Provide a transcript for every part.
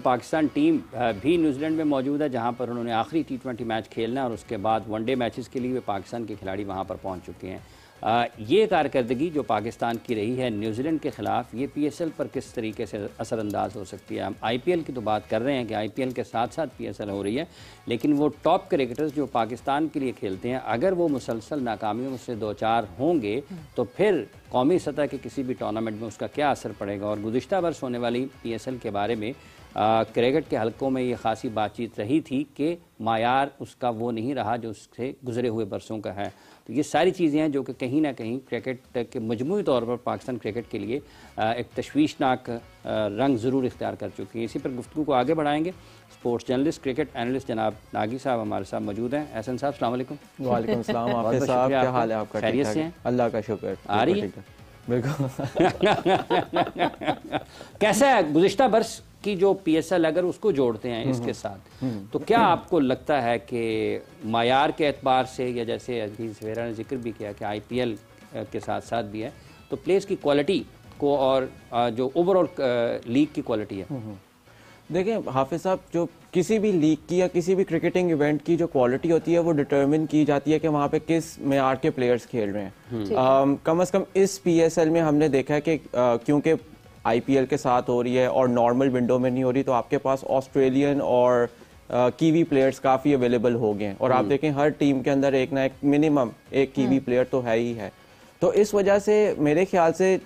Pakistan team भी New Zealand में मौजूद है, जहां पर उन्होंने आखिरी T20 मैच खेलना है और उसके बाद वनडे मैचेस के लिए वे पाकिस्तान के खिलाड़ी वहां पर पहुंच चुके हैं। ये कारकर्दगी जो पाकिस्तान की रही है न्यूजीलैंड के ख़िलाफ़, ये PSL पर किस तरीके से असरअंदाज हो सकती है? हम IPL की तो बात कर रहे हैं कि IPL के साथ साथ PSL हो रही है, लेकिन वो टॉप क्रिकेटर्स जो पाकिस्तान के लिए खेलते हैं, अगर वो मुसलसल नाकामियों से दो चार होंगे तो फिर कौमी सतह के किसी भी टूर्नामेंट में उसका क्या असर पड़ेगा। और गुज़िश्ता वर्ष होने वाली PSL के बारे में क्रिकेट के हलकों में ये खासी बातचीत रही थी कि मायार उसका वो नहीं रहा जो उससे गुजरे हुए बरसों का है। तो ये सारी चीज़ें हैं जो कि कहीं ना कहीं क्रिकेट के मजमूई तौर पर पाकिस्तान क्रिकेट के लिए एक तशवीशनाक रंग ज़रूर इख्तियार कर चुकी है। इसी पर गुफ्तगू को आगे बढ़ाएंगे। स्पोर्ट्स जर्नलिस्ट, क्रिकेट एनालिस्ट जनाब नागी साहब हमारे साथ मौजूद हैं। एहसन साहब, अस्सलाम वालेकुम। वालेकुम सलाम। आपके साहब क्या हाल है आपका? खैरियत से हैं? अल्लाह का शुक्र। आ रही है बिल्कुल। कैसा है गुज़िश्ता बरस की जो PSL, अगर उसको जोड़ते हैं इसके साथ, तो क्या आपको लगता है कि मायार के एतबार से, या जैसे अजीज सवेरा ने जिक्र भी किया कि IPL के साथ साथ भी है, तो प्लेयर्स की क्वालिटी को और जो ओवरऑल लीग की क्वालिटी है? देखिए हाफिज साहब, जो किसी भी लीग की या किसी भी क्रिकेटिंग इवेंट की जो क्वालिटी होती है वो डिटरमिन की जाती है कि वहाँ पे किस मेयार के प्लेयर्स खेल रहे हैं। कम से कम इस PSL में हमने देखा है कि क्योंकि IPL के साथ हो रही है और नॉर्मल विंडो में नहीं हो रही, तो आपके पास ऑस्ट्रेलियन और कीवी प्लेयर्स काफ़ी अवेलेबल हो गए हैं। और आप देखें हर टीम के अंदर एक ना एक मिनिमम एक कीवी प्लेयर तो है ही है। तो इस वजह से मेरे ख्याल से,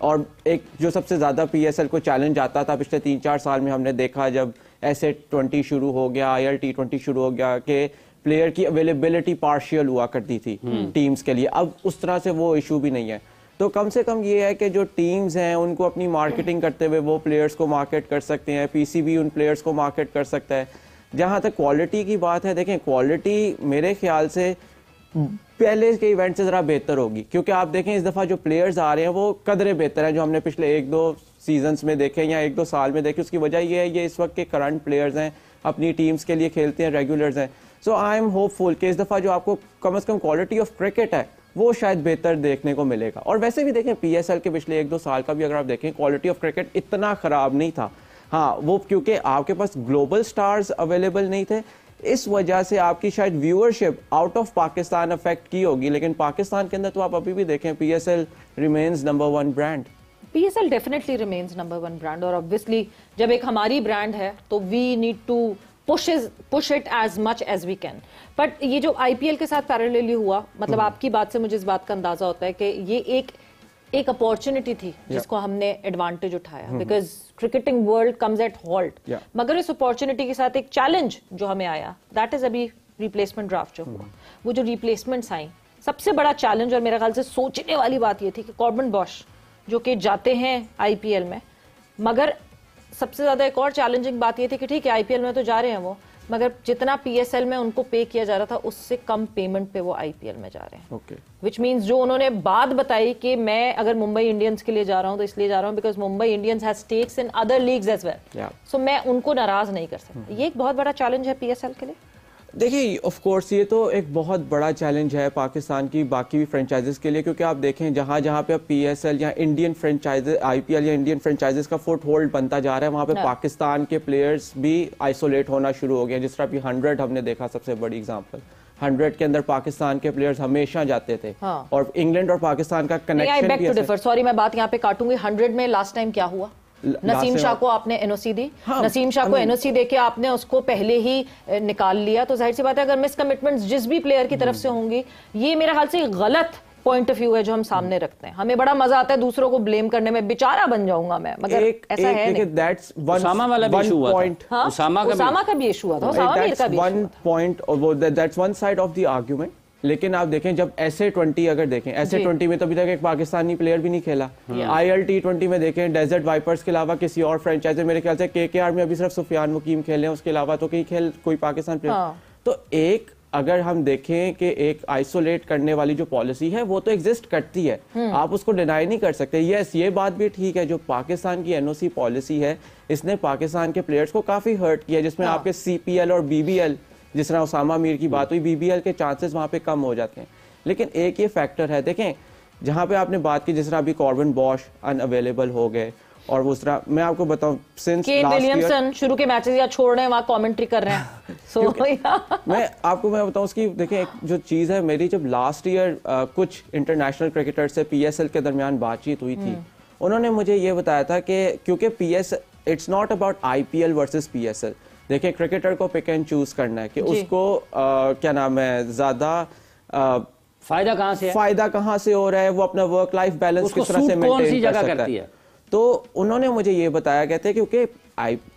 और एक जो सबसे ज़्यादा PSL को चैलेंज आता था पिछले 3-4 साल में, हमने देखा जब SA20 शुरू हो गया, IL T20 शुरू हो गया, कि प्लेयर की अवेलेबिलिटी पार्शियल हुआ करती थी टीम्स के लिए। अब उस तरह से वो इशू भी नहीं है। तो कम से कम ये है कि जो टीम्स हैं उनको अपनी मार्केटिंग करते हुए वो प्लेयर्स को मार्केट कर सकते हैं, PCB उन प्लेयर्स को मार्केट कर सकता है। जहाँ तक क्वालिटी की बात है, देखें क्वालिटी मेरे ख्याल से पहले के इवेंट से ज़रा बेहतर होगी, क्योंकि आप देखें इस दफ़ा जो प्लेयर्स आ रहे हैं वो कदरे बेहतर हैं जो हमने पिछले 1-2 सीजन्स में देखे या 1-2 साल में देखे। उसकी वजह ये है, ये इस वक्त के करंट प्लेयर्स हैं, अपनी टीम्स के लिए खेलते हैं, रेगुलर्स हैं। सो आई एम होपफुल कि इस दफ़ा जो आपको कम से कम क्वालिटी ऑफ क्रिकेट है वो शायद बेहतर देखने को मिलेगा। और वैसे भी देखें PSL के पिछले 1-2 साल का भी अगर आप देखें, क्वालिटी ऑफ क्रिकेट इतना ख़राब नहीं था। हाँ, वो क्योंकि आपके पास ग्लोबल स्टार्स अवेलेबल नहीं थे, इस वजह से आपकी शायद viewership out of Pakistan affect की होगी। लेकिन पाकिस्तान के अंदर तो आप अभी भी देखें PSL remains number 1 brand. PSL definitely remains number 1 brand, और ऑब्वियसली जब एक हमारी ब्रांड है तो we need to push it as much as we can. But ये जो IPL के साथ पैरेलली हुआ, मतलब आपकी बात से मुझे इस बात का अंदाजा होता है कि ये एक अपॉर्चुनिटी थी जिसको हमने एडवांटेज उठाया, because cricketing world comes at halt. मगर इस अपॉर्चुनिटी के साथ एक चैलेंज जो हमें आया, दैट इज अभी रिप्लेसमेंट ड्राफ्ट जो हुआ, वो जो रिप्लेसमेंट्स आई, सबसे बड़ा चैलेंज और मेरे ख्याल से सोचने वाली बात ये थी कि कॉर्बन बॉश जो कि जाते हैं IPL में, मगर सबसे ज्यादा एक और चैलेंजिंग बात ये थी कि ठीक है IPL में तो जा रहे हैं वो, मगर जितना PSL में उनको पे किया जा रहा था उससे कम पेमेंट पे वो IPL में जा रहे हैं। विच मीन्स जो उन्होंने बात बताई कि मैं अगर मुंबई इंडियंस के लिए जा रहा हूं तो इसलिए जा रहा हूं because Mumbai Indians has stakes in other leagues as well, so मैं उनको नाराज नहीं कर सकता। ये एक बहुत बड़ा चैलेंज है PSL के लिए। देखिए ऑफ कोर्स ये तो एक बहुत बड़ा चैलेंज है पाकिस्तान की बाकी भी फ्रेंचाइजेस के लिए, क्योंकि आप देखें जहाँ जहाँ पे अब PSL या इंडियन फ्रेंचाइजेस, IPL या इंडियन फ्रेंचाइजेस का फुट होल्ड बनता जा रहा है, वहाँ पे पाकिस्तान के प्लेयर्स भी आइसोलेट होना शुरू हो गए। जिस तरह अभी 100 हमने देखा, सबसे बड़ी एग्जांपल 100 के अंदर पाकिस्तान के प्लेयर्स हमेशा जाते थे। और इंग्लैंड और पाकिस्तान का कनेक्शन भी। सॉरी मैं बात यहाँ पे काटूंगी, 100 में लास्ट टाइम क्या हुआ? नसीम शाह को आपने NOC दी, नसीम शाह को NOC देके आपने उसको पहले ही निकाल लिया, तो जाहिर सी बात है अगर मिस कमिटमेंट्स जिस भी प्लेयर की तरफ से होंगी, ये मेरे ख्याल से गलत पॉइंट ऑफ व्यू है जो हम सामने रखते हैं। हमें बड़ा मजा आता है दूसरों को ब्लेम करने में, बेचारा बन जाऊंगा मैं, मगर ऐसा है नहीं। उसामा वाला भी इशू हुआ था, उसामा का भी इशू हुआ था, उसामा मीर का भी वन पॉइंट, और that's one side of the argument. लेकिन आप देखें जब SA20 अगर देखें, SA20 में तो अभी तक एक पाकिस्तानी प्लेयर भी नहीं खेला। IL T20 में देखें, डेजर्ट वाइपर्स के अलावा किसी और फ्रेंचाइज, मेरे ख्याल से KKR में अभी सिर्फ सुफियान मुकीम खेले हैं, उसके अलावा तो कोई पाकिस्तान प्लेयर। तो एक अगर हम देखें कि एक आइसोलेट करने वाली जो पॉलिसी है वो तो एग्जिस्ट करती है, आप उसको डिनाई नहीं कर सकते। यस, ये बात भी ठीक है, जो पाकिस्तान की NOC पॉलिसी है इसने पाकिस्तान के प्लेयर्स को काफी हर्ट किया, जिसमें आपके CPL और BBL, जिस तरह उसामा मीर की बात हुई, BBL के चांसेस वहाँ पे कम हो जाते हैं। लेकिन एक ये फैक्टर है, देखें जहाँ पे आपने बात की, जिस तरह अभी कॉर्बन बॉश अनअवेलेबल हो गए, और उस तरह मैं आपको बताऊं सिंस केन विलियमसन शुरू के मैचेस या छोड़ रहे हैं वहां कमेंट्री कर रहे हैं सो मैं बताऊं उसकी देखिए एक जो चीज़ है मेरी जब लास्ट ईयर कुछ इंटरनेशनल क्रिकेटर से पीएसएल के दरमियान बातचीत हुई थी उन्होंने मुझे ये बताया था कि क्योंकि it's not about IPL versus PSL. देखिए क्रिकेटर को पिक एंड चूज करना है कि उसको क्या नाम है ज्यादा फायदा कहाँ से हो रहा है, वो अपना वर्क लाइफ बैलेंस किस तरह से मेंटेन कर सकता है। तो उन्होंने मुझे ये बताया कहते हैं क्योंकि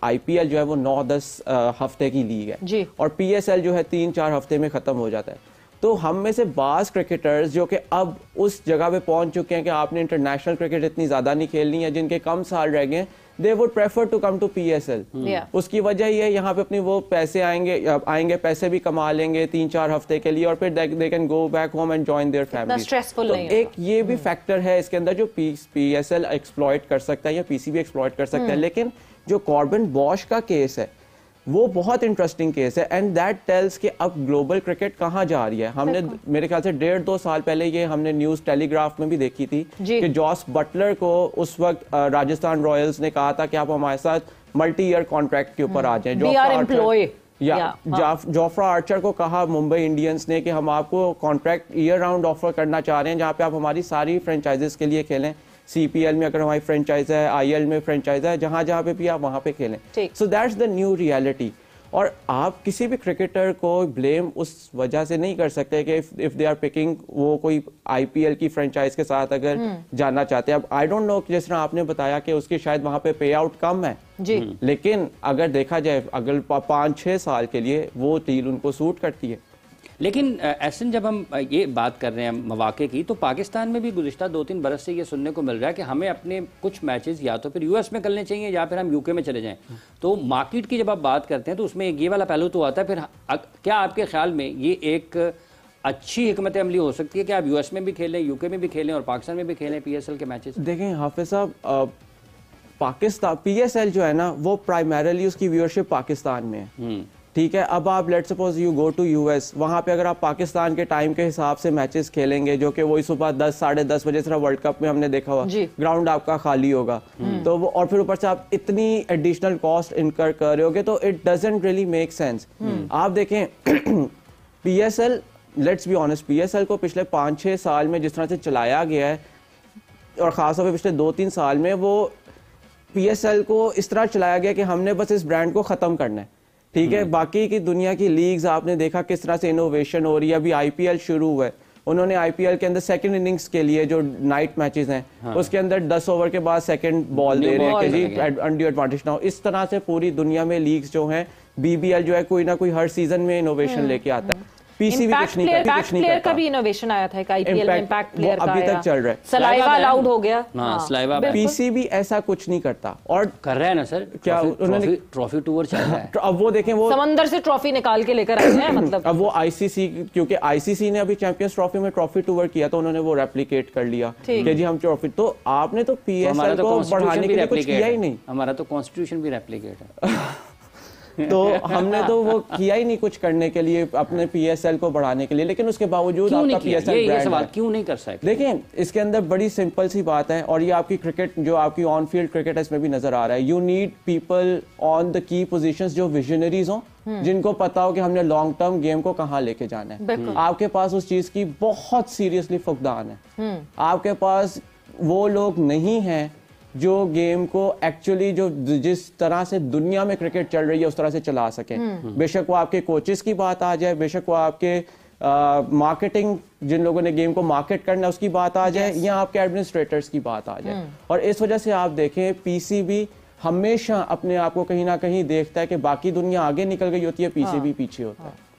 आईपीएल जो है वो 9-10 हफ्ते की लीग है और पीएसएल जो है 3-4 हफ्ते में खत्म हो जाता है। तो हम में से बाज क्रिकेटर्स जो कि अब उस जगह पे पहुंच चुके हैं कि आपने इंटरनेशनल क्रिकेट इतनी ज्यादा नहीं खेलनी है, जिनके कम साल रह गए, they would prefer to come to PSL. उसकी वजह ये है यहाँ पे अपनी वो पैसे आएंगे पैसे भी कमा लेंगे 3-4 हफ्ते के लिए और फिर they can go back home and join their family. तो एक ये भी फैक्टर है इसके अंदर जो पीएसएल एक्सप्लॉइट कर सकता है या पीसीबी एक्सप्लॉइट कर सकता है। लेकिन जो कॉर्बिन बॉश का केस है वो बहुत इंटरेस्टिंग केस है एंड दैट टेल्स कि अब ग्लोबल क्रिकेट कहाँ जा रही है। हमने मेरे ख्याल से 1.5-2 साल पहले ये हमने न्यूज टेलीग्राफ में भी देखी थी कि जॉस बटलर को उस वक्त राजस्थान रॉयल्स ने कहा था कि आप हमारे साथ मल्टी ईयर कॉन्ट्रैक्ट के ऊपर आ जाएं। जोफ्रा आर्चर को कहा मुंबई इंडियंस ने कि हम आपको कॉन्ट्रैक्ट ईयर राउंड ऑफर करना चाह रहे हैं जहाँ पे आप हमारी सारी फ्रेंचाइजेस के लिए खेलें। सीपीएल में अगर हमारी फ्रेंचाइज है, आईएल में फ्रेंचाइज है, जहां जहां पे भी आप वहां पे खेलें। So that's the new reality. और आप किसी भी क्रिकेटर को ब्लेम उस वजह से नहीं कर सकते कि इफ दे आर पिकिंग वो कोई आईपीएल की फ्रेंचाइज के साथ अगर जाना चाहते हैं। अब आई डोंट नो जिस तरह आपने बताया कि उसकी शायद वहां पे पे आउट कम है लेकिन अगर देखा जाए अगर 5-6 साल के लिए वो डील उनको सूट करती है। लेकिन एहसन जब हम ये बात कर रहे हैं मौके की तो पाकिस्तान में भी गुज़िश्ता 2-3 बरस से ये सुनने को मिल रहा है कि हमें अपने कुछ मैचेस या तो फिर यूएस में करने चाहिए या फिर हम यूके में चले जाएं। तो मार्केट की जब आप बात करते हैं तो उसमें ये वाला पहलू तो आता है। फिर क्या आपके ख्याल में ये एक अच्छी हिकमत अमली हो सकती है कि आप यूएस में भी खेलें, यूके में भी खेलें और पाकिस्तान में भी खेलें पीएसएल के मैचेस? देखें हाफिज साहब, पाकिस्तान पीएसएल जो है ना वो प्राइमरीली उसकी व्यूअरशिप पाकिस्तान में है, ठीक है। अब आप let's suppose you go to US, वहां पे अगर आप पाकिस्तान के टाइम के हिसाब से मैचेस खेलेंगे जो कि वही सुबह 10-10:30 बजे से वर्ल्ड कप में हमने देखा हुआ, ग्राउंड आपका खाली होगा तो वो और फिर ऊपर से आप इतनी एडिशनल कॉस्ट इनकर कर रहे होगे तो it doesn't really make sense. आप देखें PSL, let's be honest, PSL को पिछले 5-6 साल में जिस तरह से चलाया गया है और खासतौर पर पिछले 2-3 साल में वो पीएसएल को इस तरह चलाया गया कि हमने बस इस ब्रांड को खत्म करना है, ठीक है। बाकी की दुनिया की लीग्स आपने देखा किस तरह से इनोवेशन हो रही है। अभी आईपीएल शुरू हुआ है, उन्होंने आईपीएल के अंदर सेकंड इनिंग्स के लिए जो नाइट मैचेस हैं उसके अंदर 10 ओवर के बाद सेकंड बॉल दे रहे हैं कि जी अनड्यू एडवांटेज ना हो। इस तरह से पूरी दुनिया में लीग्स जो हैं, बीबीएल जो है कोई ना कोई हर सीजन में इनोवेशन लेके आता है। पीसीबी कुछ नहीं करता। का भी इनोवेशन आया था एक आईपीएल में, इम्पैक्ट प्लेयर का अभी तक चल रहा है, सलाइवा अलाउड हो गया। सलाइवा पीसीबी ऐसा कुछ नहीं करता और कर रहा है ना सर, क्या उन्होंने ट्रॉफी टूर चल रहा है। अब वो देखें वो समंदर से ट्रॉफी निकाल के लेकर आए हैं मतलब। अब वो आईसीसी, क्योंकि आईसीसी ने अभी चैंपियंस ट्रॉफी में ट्रॉफी टूर किया तो उन्होंने वो रेप्लिकेट कर लिया कि जी हम ट्रॉफी, तो आपने तो पीएसएल को बढ़ाने के लिए कुछ किया ही नहीं। हमारा तो कॉन्स्टिट्यूशन भी रेप्लिकेट है तो हमने तो वो किया ही नहीं कुछ करने के लिए अपने पीएसएल को बढ़ाने के लिए। लेकिन उसके बावजूद आपका पीएसएल ब्रांड सवाल क्यों नहीं कर सकते? देखें इसके अंदर बड़ी सिंपल सी बात है और ये आपकी क्रिकेट जो आपकी ऑन फील्ड क्रिकेट है इसमें भी नजर आ रहा है। You need people on the key positions जो विजनरीज हों, जिनको पता हो कि हमने लॉन्ग टर्म गेम को कहाँ लेके जाना है। आपके पास उस चीज की बहुत सीरियसली फुकदान है। आपके पास वो लोग नहीं है जो गेम को एक्चुअली जो जिस तरह से दुनिया में क्रिकेट चल रही है उस तरह से चला सके। बेशक वो आपके कोचेस की बात आ जाए, बेशक वो आपके मार्केटिंग जिन लोगों ने गेम को मार्केट करना उसकी बात आ जाए, या आपके एडमिनिस्ट्रेटर्स की बात आ जाए। और इस वजह से आप देखें पीसीबी हमेशा अपने आप को कहीं ना कहीं देखता है कि बाकी दुनिया आगे निकल गई होती है, पीसीबी पीछे होता है।